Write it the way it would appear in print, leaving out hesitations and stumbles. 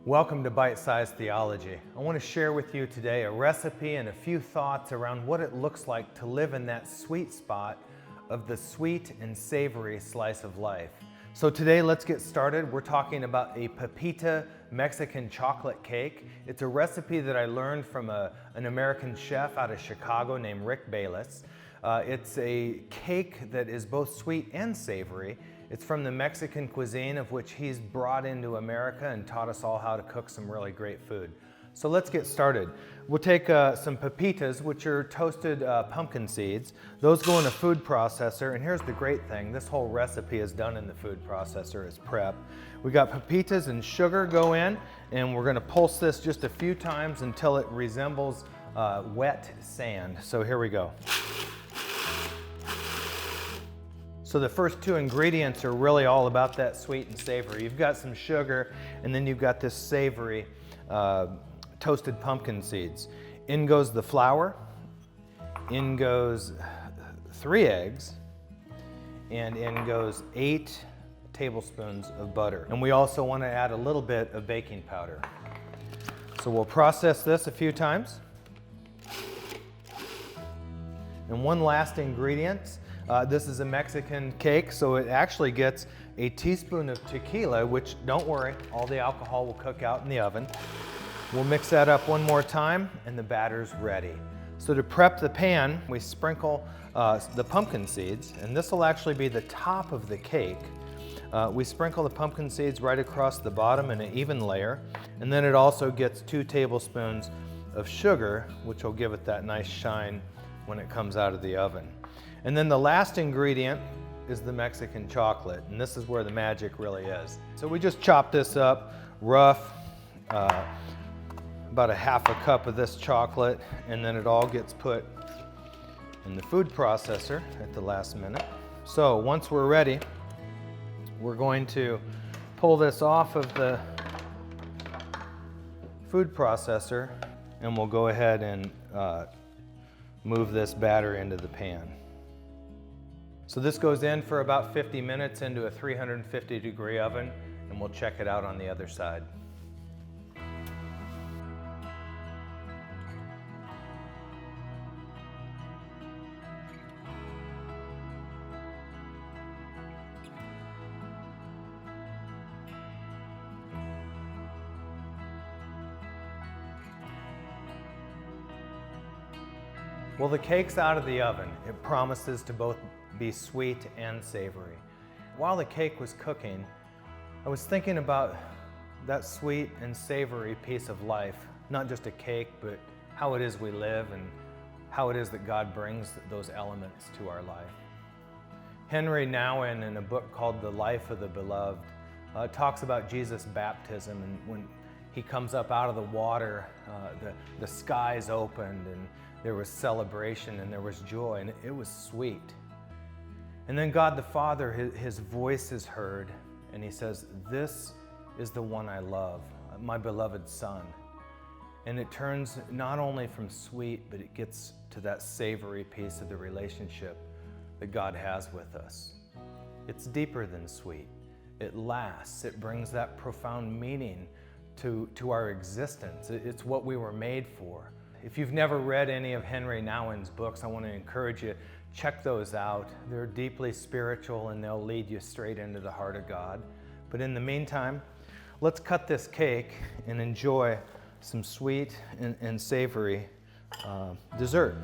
Welcome to Bite-Sized Theology. I want to share with you today a recipe and a few thoughts around what it looks like to live in that sweet spot of the sweet and savory slice of life. So today, let's get started. We're talking about a pepita Mexican chocolate cake. It's a recipe that I learned from an American chef out of Chicago named Rick Bayless. It's a cake that is both sweet and savory. It's from the Mexican cuisine, of which he's brought into America and taught us all how to cook some really great food. So let's get started. We'll take some pepitas, which are toasted pumpkin seeds. Those go in a food processor, and here's the great thing. This whole recipe is done in the food processor as prep. We got pepitas and sugar go in, and we're gonna pulse this just a few times until it resembles wet sand. So here we go. So the first two ingredients are really all about that sweet and savory. You've got some sugar, and then you've got this savory toasted pumpkin seeds. In goes the flour, in goes 3 eggs, and in goes 8 tablespoons of butter. And we also want to add a little bit of baking powder. So we'll process this a few times. And one last ingredient. This is a Mexican cake, so it actually gets a teaspoon of tequila, which, don't worry, all the alcohol will cook out in the oven. We'll mix that up one more time, and the batter's ready. So to prep the pan, we sprinkle the pumpkin seeds, and this will actually be the top of the cake. We sprinkle the pumpkin seeds right across the bottom in an even layer, and then it also gets 2 tablespoons of sugar, which will give it that nice shine when it comes out of the oven. And then the last ingredient is the Mexican chocolate, and this is where the magic really is. So we just chop this up rough, about a half a cup of this chocolate, and then it all gets put in the food processor at the last minute. So once we're ready, we're going to pull this off of the food processor, and we'll go ahead and move this batter into the pan. So this goes in for about 50 minutes into a 350-degree oven, and we'll check it out on the other side. Well, the cake's out of the oven. It promises to both be sweet and savory. While the cake was cooking, I was thinking about that sweet and savory piece of life, not just a cake, but how it is we live and how it is that God brings those elements to our life. Henry Nouwen, in a book called The Life of the Beloved, talks about Jesus' baptism, and when he comes up out of the water, the skies opened, and there was celebration and there was joy, and it was sweet. And then God the Father, his voice is heard, and he says, "This is the one I love, my beloved Son." And it turns not only from sweet, but it gets to that savory piece of the relationship that God has with us. It's deeper than sweet. It lasts. It brings that profound meaning to our existence. It's what we were made for. If you've never read any of Henry Nouwen's books, I want to encourage you, check those out. They're deeply spiritual, and they'll lead you straight into the heart of God. But in the meantime, let's cut this cake and enjoy some sweet and savory dessert.